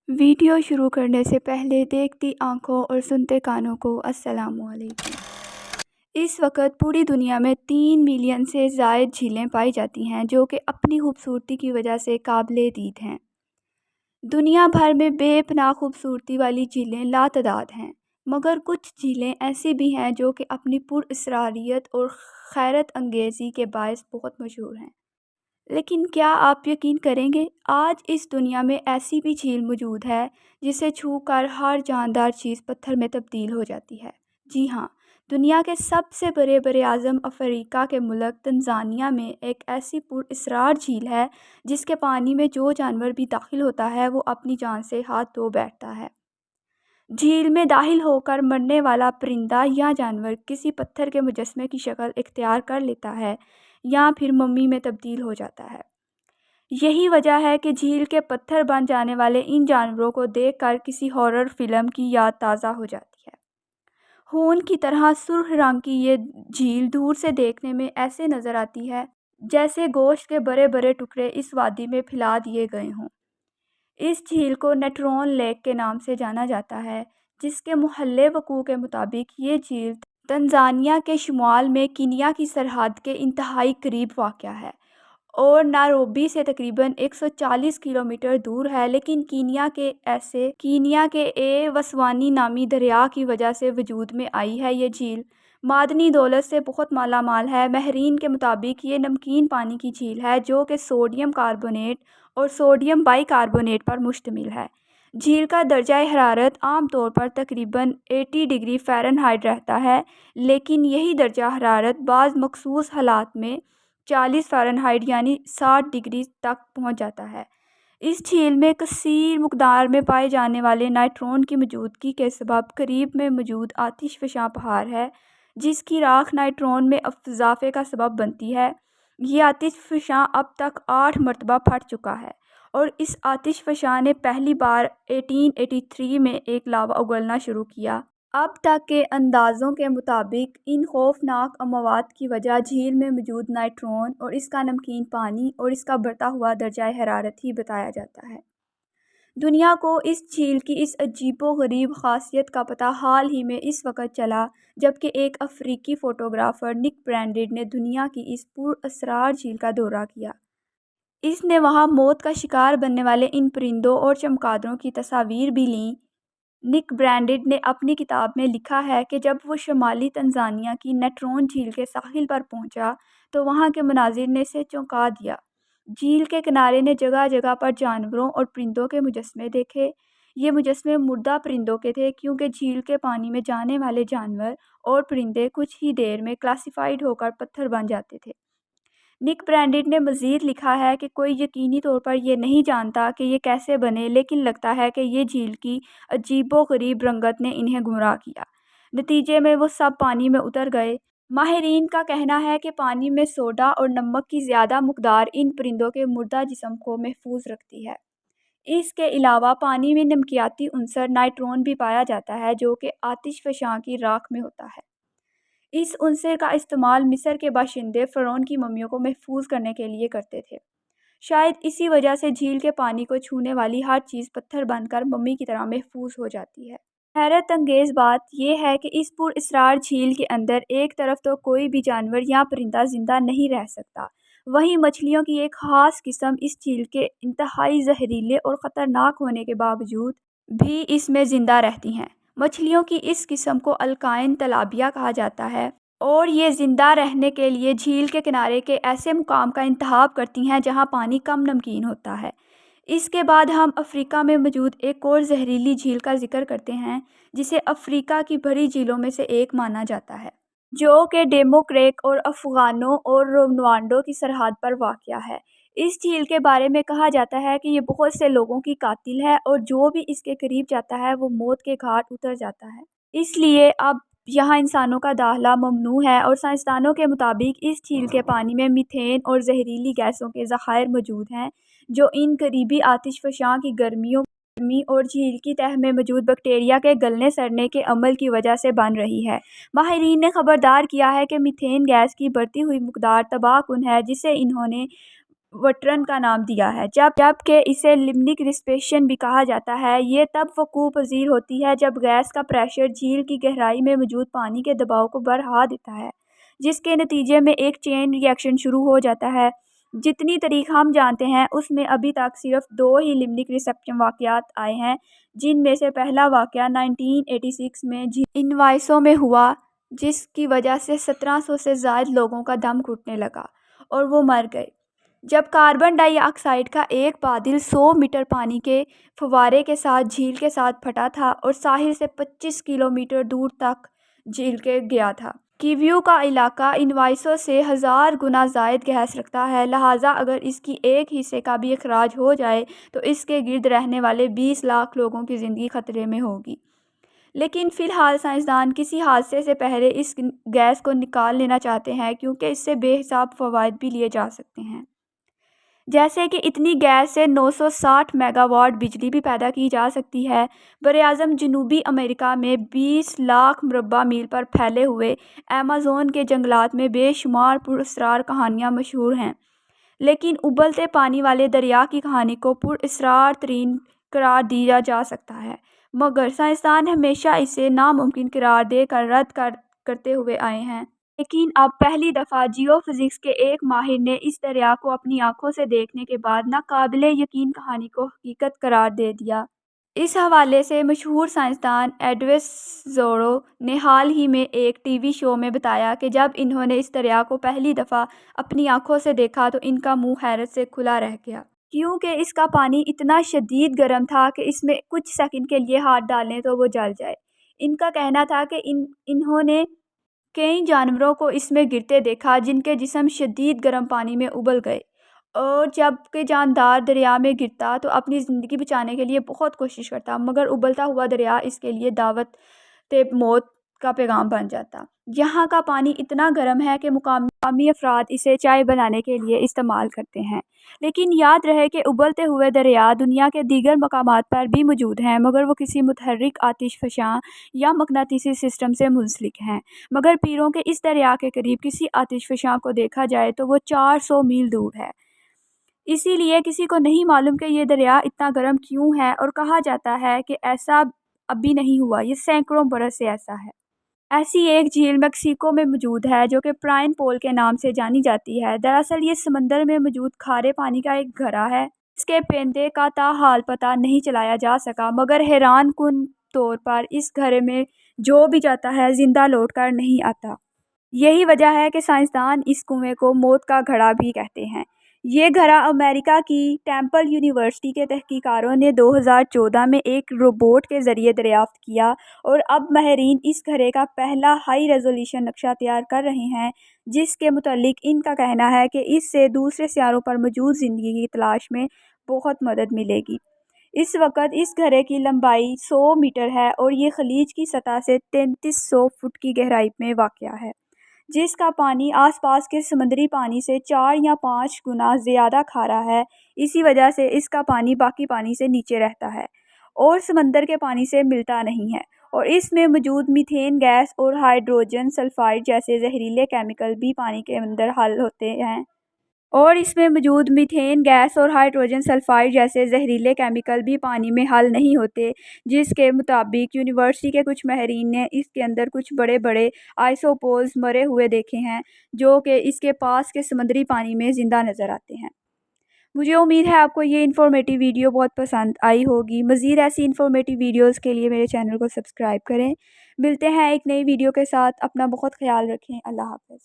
Video شروع کرنے سے پہلے دیکھتی آنکھوں اور سنتے کانوں کو السلام علیکم۔ اس وقت پوری دنیا میں 3 ملین سے زائد جھیلیں پائی جاتی ہیں جو کہ اپنی خوبصورتی کی وجہ سے قابل دید ہیں۔ دنیا بھر میں بے پناہ خوبصورتی والی جھیلیں لاتعداد ہیں، مگر کچھ جھیلیں ایسی بھی ہیں جو کہ اپنی پراسراریت اور حیرت انگیزی کے باعث بہت مشہور ہیں۔ لیکن کیا آپ یقین کریں گے، آج اس دنیا میں ایسی بھی جھیل موجود ہے جسے چھو کر ہر جاندار چیز پتھر میں تبدیل ہو جاتی ہے۔ جی ہاں، دنیا کے سب سے بڑے براعظم افریقہ کے ملک تنزانیہ میں ایک ایسی پراسرار جھیل ہے جس کے پانی میں جو جانور بھی داخل ہوتا ہے وہ اپنی جان سے ہاتھ دھو بیٹھتا ہے۔ جھیل میں داخل ہو کر مرنے والا پرندہ یا جانور کسی پتھر کے مجسمے کی شکل اختیار کر لیتا ہے یا پھر ممی میں تبدیل ہو جاتا ہے۔ یہی وجہ ہے کہ جھیل کے پتھر بن جانے والے ان جانوروں کو دیکھ کر کسی ہارر فلم کی یاد تازہ ہو جاتی ہے۔ خون کی طرح سرخ رنگ کی یہ جھیل دور سے دیکھنے میں ایسے نظر آتی ہے جیسے گوشت کے بڑے بڑے ٹکڑے اس وادی میں پھیلا دیے گئے ہوں۔ اس جھیل کو نیٹرون لیک کے نام سے جانا جاتا ہے، جس کے محل وقوع کے مطابق یہ جھیل تنزانیہ کے شمال میں کینیا کی سرحد کے انتہائی قریب واقع ہے اور نائروبی سے تقریباً 140 کلومیٹر دور ہے، لیکن کینیا کے وسوانی نامی دریا کی وجہ سے وجود میں آئی ہے۔ یہ جھیل معدنی دولت سے بہت مالا مال ہے۔ ماہرین کے مطابق یہ نمکین پانی کی جھیل ہے جو کہ سوڈیم کاربونیٹ اور سوڈیم بائی کاربونیٹ پر مشتمل ہے۔ جھیل کا درجہ حرارت عام طور پر تقریباً 80 ڈگری فارنہائٹ رہتا ہے، لیکن یہی درجہ حرارت بعض مخصوص حالات میں 40 فارنہائٹ یعنی 60 ڈگری تک پہنچ جاتا ہے۔ اس جھیل میں کثیر مقدار میں پائے جانے والے نائٹرون کی موجودگی کے سبب قریب میں موجود آتش فشاں پہاڑ ہے جس کی راکھ نائٹرون میں اضافے کا سبب بنتی ہے۔ یہ آتش فشاں اب تک 8 مرتبہ پھٹ چکا ہے اور اس آتش فشاں نے پہلی بار 1883 میں ایک لاوا اگلنا شروع کیا۔ اب تک کے اندازوں کے مطابق ان خوفناک اموات کی وجہ جھیل میں موجود نائٹرون اور اس کا نمکین پانی اور اس کا بڑھتا ہوا درجہ حرارت ہی بتایا جاتا ہے۔ دنیا کو اس جھیل کی اس عجیب و غریب خاصیت کا پتہ حال ہی میں اس وقت چلا جبکہ ایک افریقی فوٹوگرافر نک برینڈٹ نے دنیا کی اس پراسرار جھیل کا دورہ کیا۔ اس نے وہاں موت کا شکار بننے والے ان پرندوں اور چمگادڑوں کی تصاویر بھی لیں۔ نک برینڈٹ نے اپنی کتاب میں لکھا ہے کہ جب وہ شمالی تنزانیہ کی نیٹرون جھیل کے ساحل پر پہنچا تو وہاں کے مناظر نے اسے چونکا دیا۔ جھیل کے کنارے نے جگہ جگہ پر جانوروں اور پرندوں کے مجسمے دیکھے۔ یہ مجسمے مردہ پرندوں کے تھے کیونکہ جھیل کے پانی میں جانے والے جانور اور پرندے کچھ ہی دیر میں کلاسیفائڈ ہو کر پتھر بن جاتے تھے۔ نک برینڈٹ نے مزید لکھا ہے کہ کوئی یقینی طور پر یہ نہیں جانتا کہ یہ کیسے بنے، لیکن لگتا ہے کہ یہ جھیل کی عجیب و غریب رنگت نے انہیں گمراہ کیا۔ نتیجے میں وہ سب پانی میں اتر گئے۔ ماہرین کا کہنا ہے کہ پانی میں سوڈا اور نمک کی زیادہ مقدار ان پرندوں کے مردہ جسم کو محفوظ رکھتی ہے۔ اس کے علاوہ پانی میں نمکیاتی عنصر نائٹرون بھی پایا جاتا ہے جو کہ آتش فشاں کی راکھ میں ہوتا ہے۔ اس عنصر کا استعمال مصر کے باشندے فرعون کی ممیوں کو محفوظ کرنے کے لیے کرتے تھے۔ شاید اسی وجہ سے جھیل کے پانی کو چھونے والی ہر چیز پتھر بن کر ممی کی طرح محفوظ ہو جاتی ہے۔ حیرت انگیز بات یہ ہے کہ اس پراسرار جھیل کے اندر ایک طرف تو کوئی بھی جانور یا پرندہ زندہ نہیں رہ سکتا، وہیں مچھلیوں کی ایک خاص قسم اس جھیل کے انتہائی زہریلے اور خطرناک ہونے کے باوجود بھی اس میں زندہ رہتی ہیں۔ مچھلیوں کی اس قسم کو الکائن تلابیہ کہا جاتا ہے اور یہ زندہ رہنے کے لیے جھیل کے کنارے کے ایسے مقام کا انتخاب کرتی ہیں جہاں پانی کم نمکین ہوتا ہے۔ اس کے بعد ہم افریقہ میں موجود ایک اور زہریلی جھیل کا ذکر کرتے ہیں جسے افریقہ کی بڑی جھیلوں میں سے ایک مانا جاتا ہے، جو کہ ڈیموکریک اور افغانوں اور روانڈا کی سرحد پر واقع ہے۔ اس جھیل کے بارے میں کہا جاتا ہے کہ یہ بہت سے لوگوں کی قاتل ہے اور جو بھی اس کے قریب جاتا ہے وہ موت کے گھاٹ اتر جاتا ہے۔ اس لیے اب یہاں انسانوں کا داخلہ ممنوع ہے اور سائنسدانوں کے مطابق اس جھیل کے پانی میں میتھین اور زہریلی گیسوں کے ذخائر موجود ہیں جو ان قریبی آتش فشاں کی گرمی اور جھیل کی تہہ میں موجود بیکٹیریا کے گلنے سڑنے کے عمل کی وجہ سے بن رہی ہے۔ ماہرین نے خبردار کیا ہے کہ میتھین گیس کی بڑھتی ہوئی مقدار تباہ کن ہے جسے انہوں نے وٹرن کا نام دیا ہے، جبکہ اسے لمنک ریسپریشن بھی کہا جاتا ہے۔ یہ تب وقوع پذیر ہوتی ہے جب گیس کا پریشر جھیل کی گہرائی میں موجود پانی کے دباؤ کو بڑھا دیتا ہے، جس کے نتیجے میں ایک چین ری ایکشن شروع ہو جاتا ہے۔ جتنی تاریخ ہم جانتے ہیں اس میں ابھی تک صرف 2 ہی لمنک ریسپشن واقعات آئے ہیں، جن میں سے پہلا واقعہ 1986 میں جھیل انوائسو میں ہوا، جس کی وجہ سے 1700 سے زائد لوگوں کا دم گھٹنے لگا اور وہ مر گئے، جب کاربن ڈائی آکسائیڈ کا ایک بادل 100 میٹر پانی کے فوارے کے ساتھ جھیل کے ساتھ پھٹا تھا اور ساحل سے 25 کلومیٹر دور تک جھیل کے گیا تھا۔ کیویو کا علاقہ انوائسو سے 1000 گنا زائد گیس رکھتا ہے، لہٰذا اگر اس کی ایک حصے کا بھی اخراج ہو جائے تو اس کے گرد رہنے والے 20 لاکھ لوگوں کی زندگی خطرے میں ہوگی۔ لیکن فی الحال سائنسدان کسی حادثے سے پہلے اس گیس کو نکال لینا چاہتے ہیں، کیونکہ اس سے بے حساب فوائد بھی لیے جا سکتے ہیں، جیسے کہ اتنی گیس سے 960 میگا واٹ بجلی بھی پیدا کی جا سکتی ہے۔ براعظم جنوبی امریکہ میں 20 لاکھ مربع میل پر پھیلے ہوئے ایمیزون کے جنگلات میں بے شمار پراسرار کہانیاں مشہور ہیں، لیکن ابلتے پانی والے دریا کی کہانی کو پراسرار ترین قرار دیا جا سکتا ہے، مگر سائنسدان ہمیشہ اسے ناممکن قرار دے کر رد کرتے ہوئے آئے ہیں۔ لیکن اب پہلی دفعہ جیو فزکس کے ایک ماہر نے اس دریا کو اپنی آنکھوں سے دیکھنے کے بعد ناقابل یقین کہانی کو حقیقت قرار دے دیا۔ اس حوالے سے مشہور سائنسدان ایڈوارڈ زورو نے حال ہی میں ایک ٹی وی شو میں بتایا کہ جب انہوں نے اس دریا کو پہلی دفعہ اپنی آنکھوں سے دیکھا تو ان کا منہ حیرت سے کھلا رہ گیا، کیونکہ اس کا پانی اتنا شدید گرم تھا کہ اس میں کچھ سیکنڈ کے لیے ہاتھ ڈالیں تو وہ جل جائے۔ ان کا کہنا تھا کہ انہوں نے کئی جانوروں کو اس میں گرتے دیکھا جن کے جسم شدید گرم پانی میں ابل گئے، اور جب کہ جاندار دریا میں گرتا تو اپنی زندگی بچانے کے لیے بہت کوشش کرتا، مگر ابلتا ہوا دریا اس کے لیے دعوت موت کا پیغام بن جاتا۔ یہاں کا پانی اتنا گرم ہے کہ مقامی افراد اسے چائے بنانے کے لیے استعمال کرتے ہیں۔ لیکن یاد رہے کہ ابلتے ہوئے دریا دنیا کے دیگر مقامات پر بھی موجود ہیں، مگر وہ کسی متحرک آتش فشاں یا مقناطیسی سسٹم سے منسلک ہیں۔ مگر پیروں کے اس دریا کے قریب کسی آتش فشاں کو دیکھا جائے تو وہ 400 میل دور ہے۔ اسی لیے کسی کو نہیں معلوم کہ یہ دریا اتنا گرم کیوں ہے، اور کہا جاتا ہے کہ ایسا ابھی نہیں ہوا، یہ سینکڑوں برس سے ایسا ہے۔ ایسی ایک جھیل میکسیکو میں موجود ہے جو کہ پرائن پول کے نام سے جانی جاتی ہے۔ دراصل یہ سمندر میں موجود کھارے پانی کا ایک گھڑا ہے، اس کے پیندے کا تاحال پتہ نہیں چلایا جا سکا، مگر حیران کن طور پر اس گھڑے میں جو بھی جاتا ہے زندہ لوٹ کر نہیں آتا۔ یہی وجہ ہے کہ سائنسدان اس کنویں کو موت کا گھڑا بھی کہتے ہیں۔ یہ گھڑا امریکہ کی ٹیمپل یونیورسٹی کے تحقیقاتوں نے 2014 میں ایک روبوٹ کے ذریعے دریافت کیا، اور اب ماہرین اس گھڑے کا پہلا ہائی ریزولوشن نقشہ تیار کر رہے ہیں، جس کے متعلق ان کا کہنا ہے کہ اس سے دوسرے سیاروں پر موجود زندگی کی تلاش میں بہت مدد ملے گی۔ اس وقت اس گھڑے کی لمبائی 100 میٹر ہے اور یہ خلیج کی سطح سے 3300 فٹ کی گہرائی میں واقع ہے، جس کا پانی آس پاس کے سمندری پانی سے 4 یا 5 گنا زیادہ کھارا ہے۔ اسی وجہ سے اس کا پانی باقی پانی سے نیچے رہتا ہے اور سمندر کے پانی سے ملتا نہیں ہے، اور اس میں موجود میتھین گیس اور ہائیڈروجن سلفائڈ جیسے زہریلے کیمیکل بھی پانی کے اندر حل نہیں ہوتے، جس کے مطابق یونیورسٹی کے کچھ ماہرین نے اس کے اندر کچھ بڑے بڑے آئسوپوز مرے ہوئے دیکھے ہیں جو کہ اس کے پاس کے سمندری پانی میں زندہ نظر آتے ہیں۔ مجھے امید ہے آپ کو یہ انفارمیٹیو ویڈیو بہت پسند آئی ہوگی۔ مزید ایسی انفارمیٹیو ویڈیوز کے لیے میرے چینل کو سبسکرائب کریں۔ ملتے ہیں ایک نئی ویڈیو کے ساتھ، اپنا بہت خیال رکھیں، اللہ حافظ۔